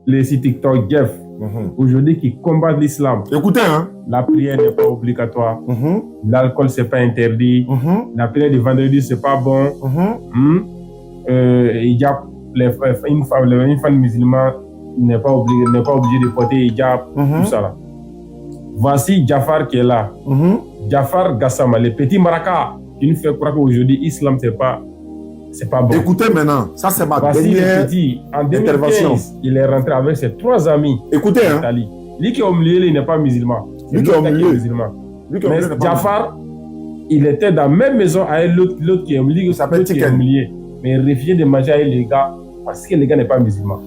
les sites TikTok, Jeff, aujourd'hui qui combattent l'islam. Écoutez, hein. La prière n'est pas obligatoire. L'alcool, c'est pas interdit. La prière du vendredi, c'est pas bon. Hijab, une femme musulmane n'est pas obligée de porter hijab, tout ça là. Voici Jafar qui est là. Jafar Gassama, le petit maraka, qui nous fait croire qu'aujourd'hui, l'islam, c'est pas bon. Écoutez maintenant, ça c'est ma dernière en 2015, intervention. Il est rentré avec ses 3 amis. Écoutez, en Italie. Lui qui est au milieu, il n'est pas musulman. Lui qui est au milieu. Mais Jafar, il était dans la même maison avec l'autre qui est au milieu. Il s'appelle Tiken. Mais il refusait de manger avec les gars parce que les gars n'est pas musulman.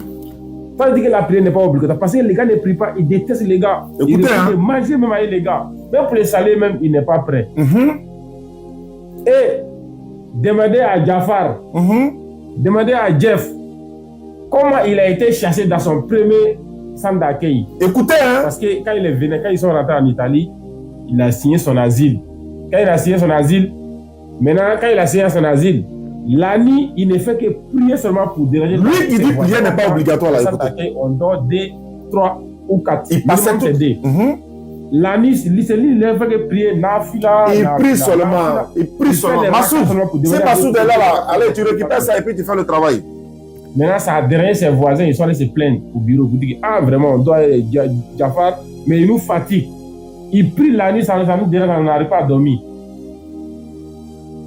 Pas dire que la prière n'est pas obligatoire parce que les gars ne prient pas, ils détestent les gars. Écoutez, il refuse de manger même avec les gars. Même pour les saler même, il n'est pas prêt. Et demandez à Jafar, demandez à Jeff comment il a été chassé dans son premier centre d'accueil. Écoutez, hein. Parce que quand il est venu, quand ils sont rentrés en Italie, il a signé son asile. Quand il a signé son asile, maintenant, quand il a signé son asile, l'année, il ne fait que prier seulement pour déranger. Lui qui dit que prier n'est pas obligatoire là. On dort 2, 3 ou 4. Il passait tout. L'année, c'est lui, il ne fait que prier. Il prie seulement. Il prie seulement. Massoud, c'est Massoud est là. Allez, tu récupères ça et puis tu fais le travail. Maintenant, ça a dérangé ses voisins. Ils sont allés se plaindre au bureau. Vous dites, ah, vraiment, on doit Jafar, mais il nous fatigue. Il prie la nuit, ça nous dérange, on n'arrive pas à dormir.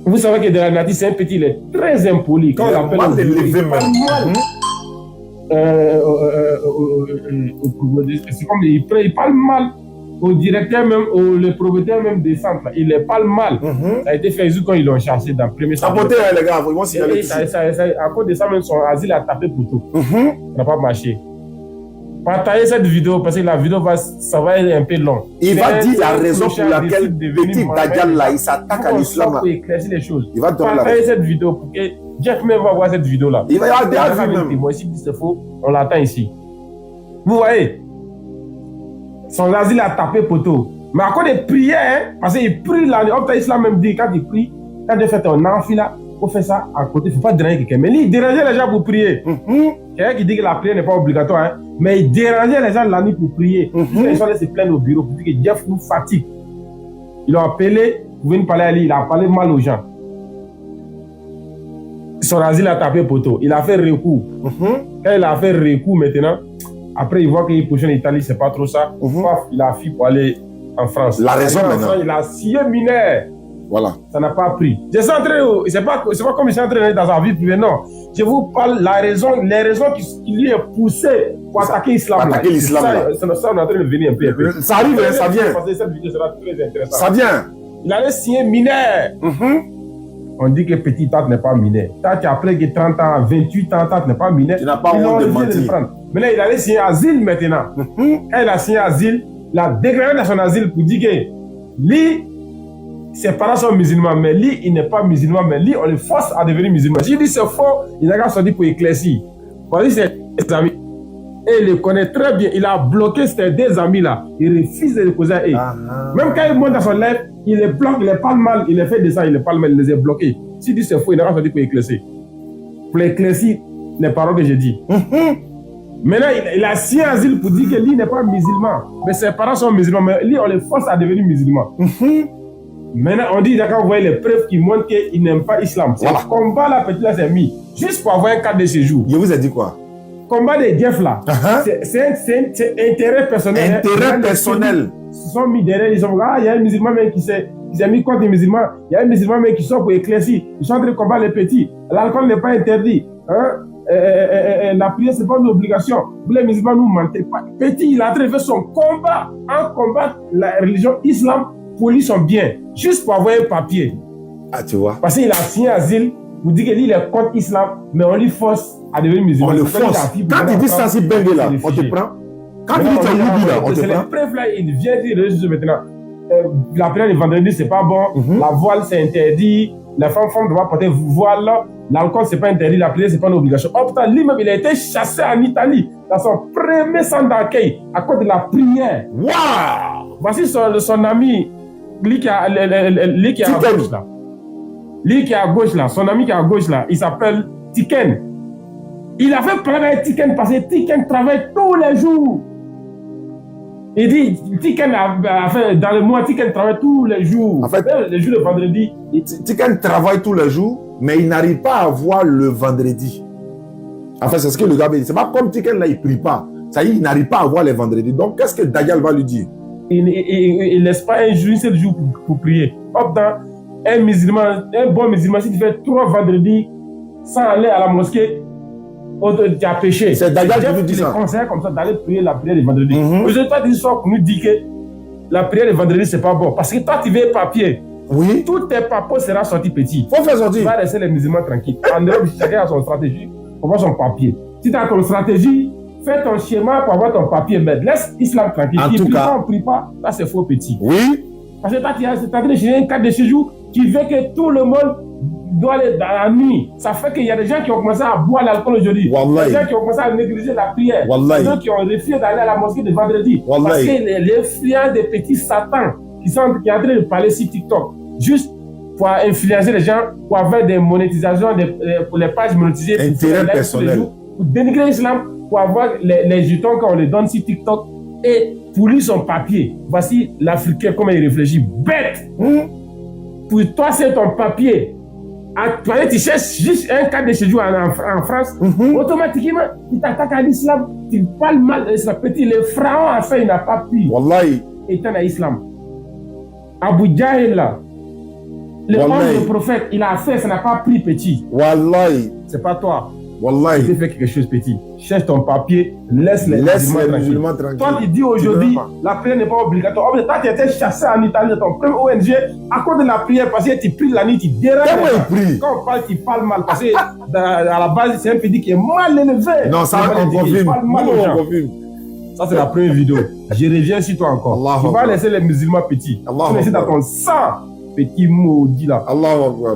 Vous savez que de la nature, c'est un petit, il est très impoli. Quand on l'appelle, c'est comme il parle mal au directeur même, le propriétaire même des centres. Il les parle mal. Ça a été fait quand ils l'ont chassé dans le premier centre. Apportez les gars, ils vont signaler. À cause de ça, même son asile a tapé pour tout. Ça n'a pas marché. Partagez cette vidéo parce que la vidéo ça va être un peu long. Il va dire la raison pour laquelle petit Dajjal là, il s'attaque à l'islam. Pour éclaircir les choses. Il va donner la Partagez cette vidéo pour que Jeff même va voir cette vidéo là. Il va y avoir des avis. Moi, si c'est faux, on l'attend ici. Vous voyez, son asile a tapé poteau. Mais à cause des prières, parce qu'il prie là, l'islam même dit quand il prie, quand il fait un enfila, il faut faire ça à côté, il ne faut pas déranger quelqu'un. Mais lui, il dérangeait les gens pour prier. Quelqu'un qui dit que la prière n'est pas obligatoire, hein, mais il dérangeait les gens la nuit pour prier. Ils sont allés se plaindre au bureau pour dire que Jeff nous fatigue. Ils l'ont appelé, pour venir parler à lui, il a parlé mal aux gens. Son asile a tapé poteau. Il a fait recours. Quand il a fait recours maintenant, après il voit qu'il prochaine Italie, c'est pas trop ça. Il a fui pour aller en France. La raison maintenant. Il a scié mineur. Voilà. Ça n'a pas pris. Je suis entré, c'est pas comme je suis entré dans sa vie privée, non. Je vous parle les raisons qui lui est poussé pour attaquer l'islam. Attaquer l'islam. Ça, on est en train de venir un peu. Ça arrive, ça vient. Parce que cette vidéo sera très intéressante. Ça vient. Il allait signer mineur. On dit que petit Tante n'est pas mineur. Tante, après 30 ans, 28 ans, Tante n'est pas mineur. Tu n'as pas honte de mentir. Mais là, il allait signer asile maintenant. Quand il a signé asile, il a déclaré dans son asile pour dire que lui, ses parents sont musulmans, mais lui, il n'est pas musulman, mais lui, on le force à devenir musulman. Si il dit c'est faux, il n'a qu'à sortir pour éclaircir. Voici ses amis. Et il le connaît très bien. Il a bloqué ces 2 amis-là. Il refuse de les poser à eux. Même quand il monte dans son lèvre, il les bloque, il les parle mal, il les fait descendre, il les parle mal, il les a bloqués. S'il dit c'est faux, il n'a qu'à sortir pour éclaircir. Pour éclaircir les paroles que j'ai dit. Maintenant, il a signé asile pour dire que lui n'est pas musulman. Mais ses parents sont musulmans, mais lui, on les force à devenir musulman. Maintenant, on dit d'accord, vous voyez les preuves qui montrent qu'il n'aime pas l'islam. Voilà. Le combat là, petit là, c'est mis. Juste pour avoir un cadre de séjour. Je vous ai dit quoi? Combat des Jeff là, c'est intérêt personnel. Intérêt personnel. Ils se sont mis derrière, ils ont dit, il y a un musulman même qui s'est mis contre les musulmans. Il y a un musulman même qui sort pour éclaircir. Ils sont en train de combattre les petits. L'alcool n'est pas interdit. La prière, c'est pas une obligation. Vous les musulmans, nous mentez pas. Petit, il a en train de faire son combat en combattre la religion islam. Pour lui, son bien, juste pour avoir un papier. Ah, tu vois. Parce qu'il a signé asile, vous dites qu'il est contre l'islam, mais on lui force à devenir musulman. On le force. Quand il dit ça, c'est bengue là, on te prend. Quand il dit ça, on te prend. C'est les preuves là, il vient dire maintenant. La prière du vendredi, c'est pas bon. La voile, c'est interdit. La femme doit porter voile. L'alcool, c'est pas interdit. La prière, c'est pas une obligation. Oh putain, lui-même, il a été chassé en Italie dans son premier centre d'accueil à cause de la prière. Waouh! Voici son ami. Lui qui est à gauche là. Lui qui est à gauche là. Son ami qui est à gauche là. Il s'appelle Tiken. Il a fait parler avec Tiken parce que Tiken travaille tous les jours. Il dit, Tiken a fait dans le mois, Tiken travaille tous les jours. En fait, les jours de vendredi. Tiken travaille tous les jours, mais il n'arrive pas à voir le vendredi. En fait, c'est ce que le gars dit. C'est pas comme Tiken là, il prie pas. Ça y est, il n'arrive pas à voir les vendredis. Donc, qu'est-ce que Daniel va lui dire? Il ne laisse pas un seul jour pour prier. Hop, dans un bon musulman, si tu fais 3 vendredis sans aller à la mosquée, tu as péché. C'est Daniel qui nous dit ça. Il conseille comme ça d'aller prier la prière de vendredi. Aujourd'hui, toi, tu sors pour nous dire que la prière de vendredi, c'est pas bon. Parce que toi, tu veux papier. Oui. Tous tes papos seront sortis petits. Faut faire sortir. Tu vas laisser les musulmans tranquilles. En Europe, chacun a son stratégie pour avoir son papier. Si tu as ton stratégie, fais ton schéma pour avoir ton papier. Mais laisse l'islam tranquille. En tout cas, on ne prie pas, là, c'est faux petit. Oui. Parce que toi, tu es en train de chercher un cadre de séjour qui veut que tout le monde doit aller dans la nuit. Ça fait qu'il y a des gens qui ont commencé à boire l'alcool aujourd'hui. Des gens qui ont commencé à négliger la prière. Des gens qui ont refusé d'aller à la mosquée de vendredi. Parce que les influents des petits satans qui sont en train de parler sur TikTok, juste pour influencer les gens, pour avoir des monétisations, pour les pages monétisées, intérêt personnel, pour dénigrer l'islam, pour avoir les jetons qu'on les donne sur TikTok et pour lui son papier. Voici l'Africain, comment il réfléchit. Bête! Pour toi, c'est ton papier. Tu cherches juste un cas de séjour en France, automatiquement, tu t'attaques à l'islam, tu parles mal de l'islam. Petit, le pharaon a fait, il n'a pas pu éteindre l'islam. Abu Jahl, là, le homme du prophète, il a fait, ça n'a pas pris petit. Wallahi. C'est pas toi. Wallahi. Tu fais quelque chose petit. Cherche ton papier, laisse les musulmans tranquilles. Toi, tu dis aujourd'hui, la prière n'est pas obligatoire. Toi, tu étais chassé en Italie de ton premier ONG à cause de la prière parce que tu pries la nuit, tu déranges. Quand on parle, tu parles mal. Parce que à la base, c'est un petit qui est mal élevé. Non, ça, on confirme. Ça, c'est la première vidéo. Je reviens sur toi encore. Tu vas laisser les musulmans petits. Tu vas laisser dans ton sang, petit maudit là. Allahu Akbar.